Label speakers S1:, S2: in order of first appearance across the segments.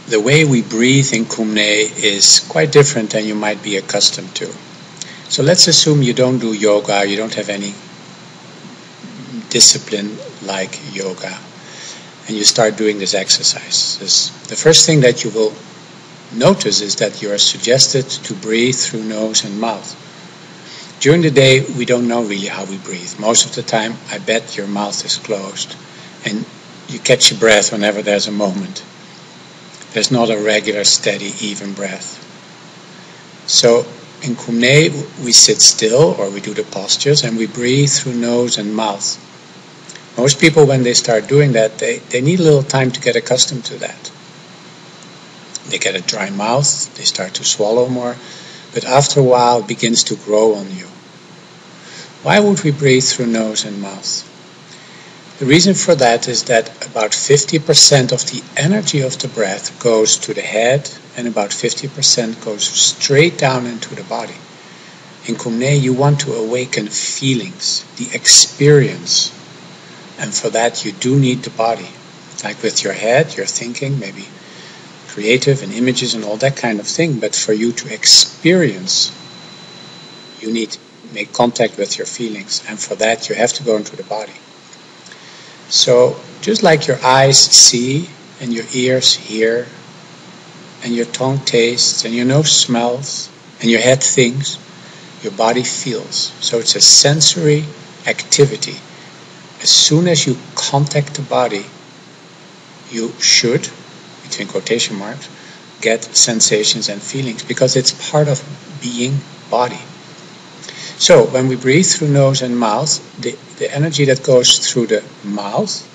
S1: the way we breathe in Kum Nyé is quite different than you might be accustomed to. So let's assume you don't do yoga, you don't have any discipline like yoga, and you start doing this exercise. The first thing that you will notice is that you are suggested to breathe through nose and mouth. During the day, we don't know really how we breathe. Most of the time, I bet your mouth is closed, and you catch your breath whenever there's a moment. There's not a regular, steady, even breath. So in Kum Nyé, we sit still, or we do the postures, and we breathe through nose and mouth. Most people, when they start doing that, they need a little time to get accustomed to that. They get a dry mouth, they start to swallow more, but after a while it begins to grow on you. Why would we breathe through nose and mouth? The reason for that is that about 50% of the energy of the breath goes to the head, and about 50% goes straight down into the body. In Kum Nyé, you want to awaken feelings, the experience, and for that you do need the body. Like with your head, you're thinking, maybe creative and images and all that kind of thing, but for you to experience, you need to make contact with your feelings, and for that you have to go into the body. So just like your eyes see and your ears hear and your tongue tastes and your nose smells and your head thinks, your body feels. So it's a sensory activity. As soon as you contact the body, you should, between quotation marks, get sensations and feelings, because it's part of being body. So when we breathe through nose and mouth, the energy that goes through the mouth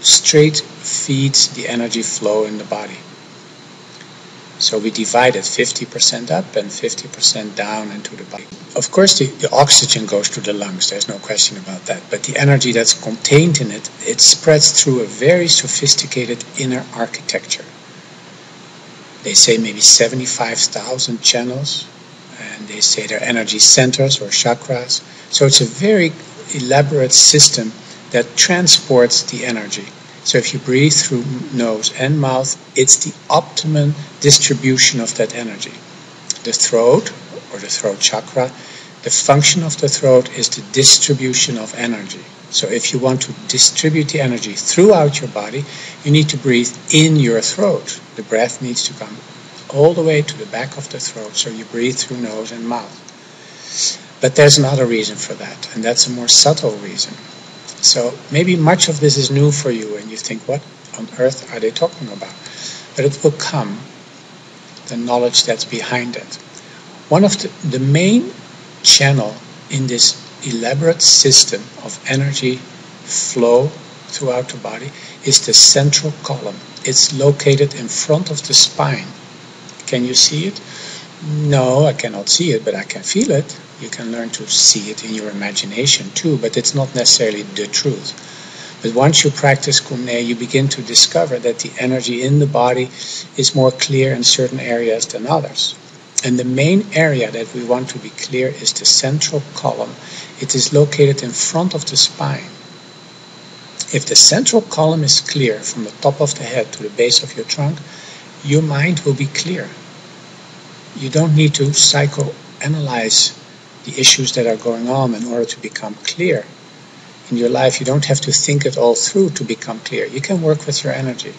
S1: straight feeds the energy flow in the body. So we divide it 50% up and 50% down into the body. Of course the oxygen goes to the lungs, there's no question about that, but the energy that's contained in it, it spreads through a very sophisticated inner architecture. They say maybe 75,000 channels, and they say they're energy centers or chakras. So it's a very elaborate system that transports the energy. So if you breathe through nose and mouth, it's the optimum distribution of that energy. The throat, or the throat chakra, the function of the throat is the distribution of energy. So if you want to distribute the energy throughout your body, you need to breathe in your throat. The breath needs to come all the way to the back of the throat, so you breathe through nose and mouth. But there's another reason for that, and that's a more subtle reason. So maybe much of this is new for you, and you think, what on earth are they talking about? But it will come, the knowledge that's behind it. One of the main channel in this elaborate system of energy flow throughout the body is the central column. It's located in front of the spine. Can you see it? No, I cannot see it, but I can feel it. You can learn to see it in your imagination too, but it's not necessarily the truth. But once you practice Kum Nyé, you begin to discover that the energy in the body is more clear in certain areas than others. And the main area that we want to be clear is the central column. It is located in front of the spine. If the central column is clear from the top of the head to the base of your trunk, your mind will be clear. You don't need to psychoanalyze the issues that are going on in order to become clear. In your life, you don't have to think it all through to become clear. You can work with your energy.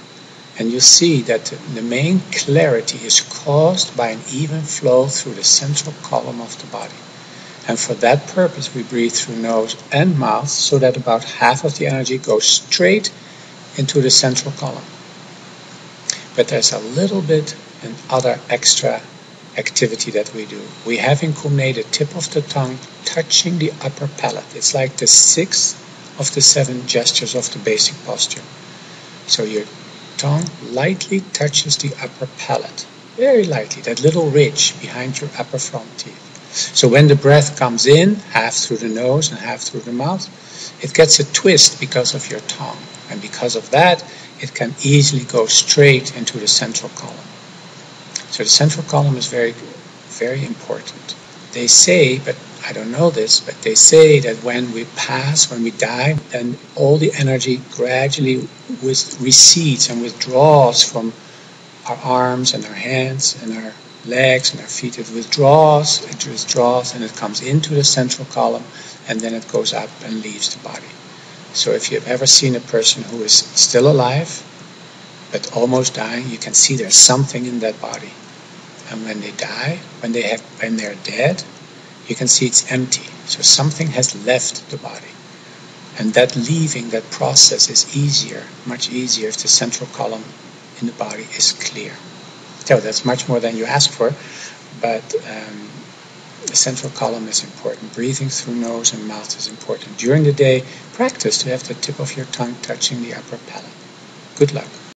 S1: And you see that the main clarity is caused by an even flow through the central column of the body. And for that purpose, we breathe through nose and mouth so that about half of the energy goes straight into the central column. But there's a little bit an other extra activity that we do. We have in Kum Nyé the tip of the tongue touching the upper palate. It's like the 6th of the 7 gestures of the basic posture. So your tongue lightly touches the upper palate, very lightly, that little ridge behind your upper front teeth. So when the breath comes in, half through the nose and half through the mouth, it gets a twist because of your tongue. And because of that, it can easily go straight into the central column. So the central column is very, very important. They say, but I don't know this, but they say that when we die, then all the energy gradually recedes and withdraws from our arms and our hands and our legs and our feet. It withdraws, and it comes into the central column, and then it goes up and leaves the body. So if you've ever seen a person who is still alive, but almost dying, you can see there's something in that body. And when they die, when they're dead, you can see it's empty. So something has left the body. And that leaving, that process is easier, much easier if the central column in the body is clear. So that's much more than you asked for, but the central column is important. Breathing through nose and mouth is important. During the day, practice to have the tip of your tongue touching the upper palate. Good luck.